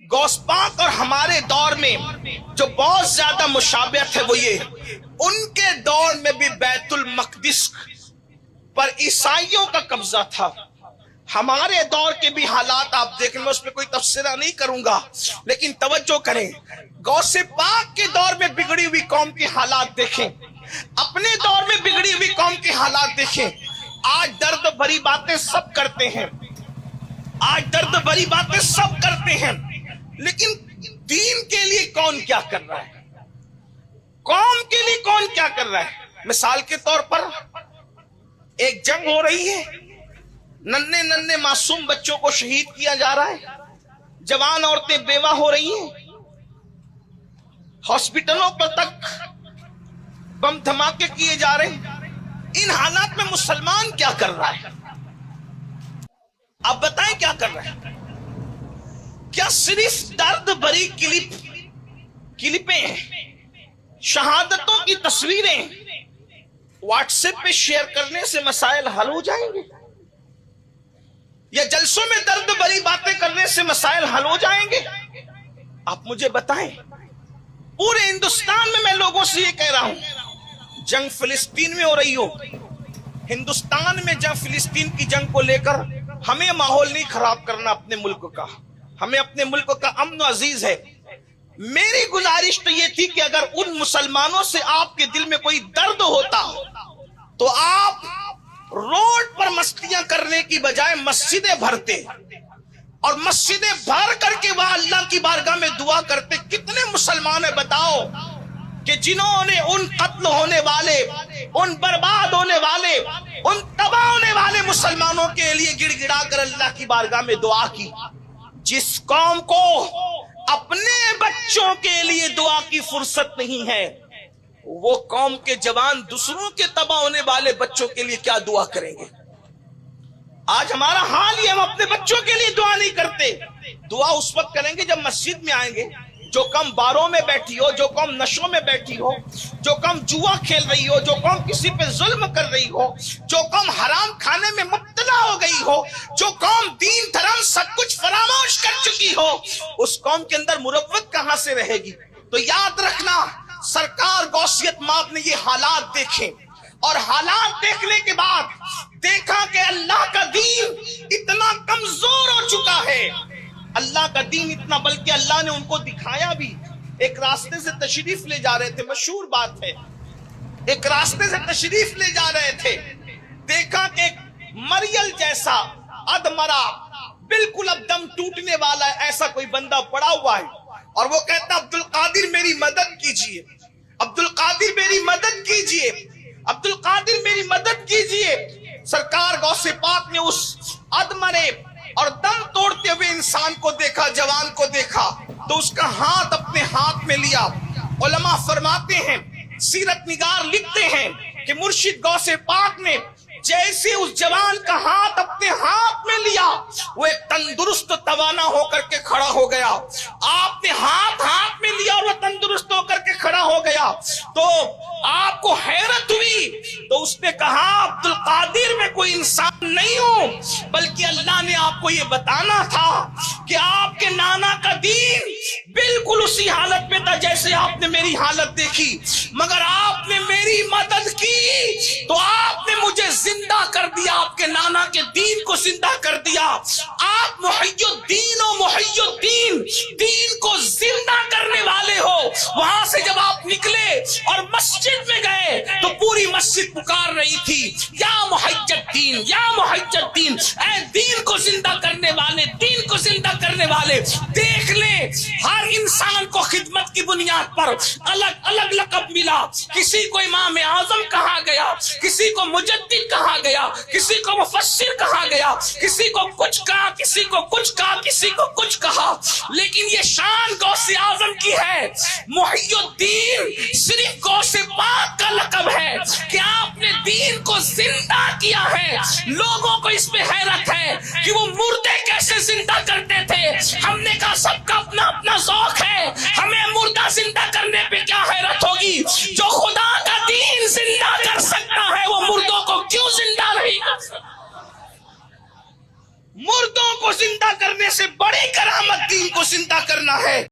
غوث پاک اور ہمارے دور میں جو بہت زیادہ مشابہت ہے وہ یہ، ان کے دور میں بھی بیت المقدس پر عیسائیوں کا قبضہ تھا۔ ہمارے دور کے بھی حالات آپ دیکھیں، میں اس پہ کوئی تبصرہ نہیں کروں گا، لیکن توجہ کریں، غوث پاک کے دور میں بگڑی ہوئی قوم کے حالات دیکھیں، اپنے دور میں بگڑی ہوئی قوم کے حالات دیکھیں۔ آج درد بھری باتیں سب کرتے ہیں، آج درد بھری باتیں سب کرتے ہیں، لیکن دین کے لیے کون کیا کر رہا ہے؟ قوم کے لیے کون کیا کر رہا ہے؟ مثال کے طور پر ایک جنگ ہو رہی ہے، ننھے ننھے معصوم بچوں کو شہید کیا جا رہا ہے، جوان عورتیں بیوہ ہو رہی ہیں، ہاسپٹلوں پر تک بم دھماکے کیے جا رہے ہیں۔ ان حالات میں مسلمان کیا کر رہا ہے؟ آپ بتائیں کیا کر رہا ہے؟ کیا صرف درد بھری کلپیں ہیں، شہادتوں کی تصویریں واٹس ایپ پہ شیئر کرنے سے مسائل حل ہو جائیں گے؟ یا جلسوں میں درد بھری باتیں کرنے سے مسائل حل ہو جائیں گے؟ آپ مجھے بتائیں۔ پورے ہندوستان میں لوگوں سے یہ کہہ رہا ہوں، جنگ فلسطین میں ہو رہی ہو، ہندوستان میں جنگ فلسطین کی جنگ کو لے کر ہمیں ماحول نہیں خراب کرنا اپنے ملک کا، ہمیں اپنے ملک کا امن و عزیز ہے۔ میری گزارش تو یہ تھی کہ اگر ان مسلمانوں سے آپ کے دل میں کوئی درد ہوتا تو آپ روڈ پر مستیاں کرنے کی بجائے مسجدیں بھرتے، اور مسجدیں بھر کر کے وہاں اللہ کی بارگاہ میں دعا کرتے۔ کتنے مسلمان ہیں بتاؤ کہ جنہوں نے ان قتل ہونے والے، ان برباد ہونے والے، ان تباہ ہونے والے مسلمانوں کے لیے گڑ گڑا کر اللہ کی بارگاہ میں دعا کی۔ جس قوم کو اپنے بچوں کے لیے دعا کی فرصت نہیں ہے، وہ قوم کے جوان دوسروں کے تباہ ہونے والے بچوں کے لیے کیا دعا کریں گے؟ آج ہمارا حال یہ، ہم اپنے بچوں کے لیے دعا نہیں کرتے۔ دعا اس وقت کریں گے جب مسجد میں آئیں گے۔ جو قوم باروں میں بیٹھی ہو، جو قوم نشوں میں بیٹھی ہو، جو قوم جوا کھیل رہی ہو، جو قوم کسی پہ ظلم کر رہی ہو، جو قوم حرام کھانے میں مبتلا ہو گئی ہو، جو قوم دین دھرم سب کچھ فراموش کر چکی ہو، اس قوم کے اندر مروت کہاں سے رہے گی؟ تو یاد رکھنا، سرکار غوثیت ماب نے یہ حالات دیکھے، اور حالات دیکھنے کے بعد دیکھا کہ اللہ کا دین اتنا کمزور ہو چکا ہے، اللہ کا دین اتنا، بلکہ اللہ نے ان کو دکھایا بھی۔ ایک راستے سے تشریف لے جا رہے تھے، مشہور بات ہے، ایک راستے سے تشریف لے جا رہے تھے، دیکھا کہ ایک مریل جیسا ادمرا، بالکل اب دم ٹوٹنے والا ہے، ایسا کوئی بندہ پڑا ہوا ہے، اور وہ کہتا عبدالقادر میری مدد کیجئے، عبدالقادر میری مدد کیجئے، عبدالقادر میری مدد کیجئے۔ سرکار غوث پاک نے اس ادمرے اور دم توڑتے ہوئے انسان کو دیکھا، جوان کو دیکھا، تو اس کا ہاتھ اپنے ہاتھ میں لیا۔ علماء فرماتے ہیں، سیرت نگار لکھتے ہیں کہ مرشد غوث پاک نے جیسے اس جوان کا ہاتھ اپنے ہاتھ میں لیا، وہ ایک تندرست توانا ہو کر کے کھڑا ہو گیا۔ آپ نے ہاتھ میں لیا اور وہ تندرست ہو کر کے کھڑا ہو گیا، تو آپ کو حیرت ہوئی، تو اس نے کہا عبدالقادر میں کوئی انسان نہیں ہوں، بلکہ اللہ نے آپ کو یہ بتانا تھا کہ آپ کے نانا کا دین بالکل اسی حالت میں تھا جیسے آپ نے میری حالت دیکھی، مگر آپ نے میری مدد کی تو آپ نے مجھے زندہ کر دیا، آپ کے نانا کے دین کو زندہ کر دیا۔ آپ محی الدین و محی الدین، دین کو زندہ کرنے والے ہو۔ وہاں سے جب آپ نکلے اور مسجد میں گئے تو پوری مسجد پکار رہی تھی، یا محی الدین، یا محی الدین، اے دین کو زندہ کرنے والے، دین کو زندہ کرنے والے۔ دیکھ لیں، ہر انسان کو خدمت کی بنیاد پر الگ الگ لقب ملا، کسی کو امام اعظم کہا گیا، کسی کو مجدد کہا گیا، کسی کو مفسر کہا گیا، کسی کو کچھ کہا، کسی کو کچھ کہا، کسی کو کچھ کہا، لیکن یہ شان غوث اعظم کی ہے۔ محی الدین صرف غوث پاک کا لقب ہے کہ آپ نے دین کو زندہ کیا ہے۔ لوگوں کو اس میں حیرت ہے کہ وہ مردے کیسے زندہ کرتے تھے۔ ہم نے کہا سب کا اپنا اپنا ذوق ہے، ہمیں مردہ زندہ کرنے پہ کیا حیرت ہوگی؟ جو خدا کا دین زندہ کر سکتا ہے وہ مردوں کو کیوں زندہ نہیں کر سکتا؟ مردوں کو زندہ کرنے سے بڑی کرامت دین کو زندہ کرنا ہے.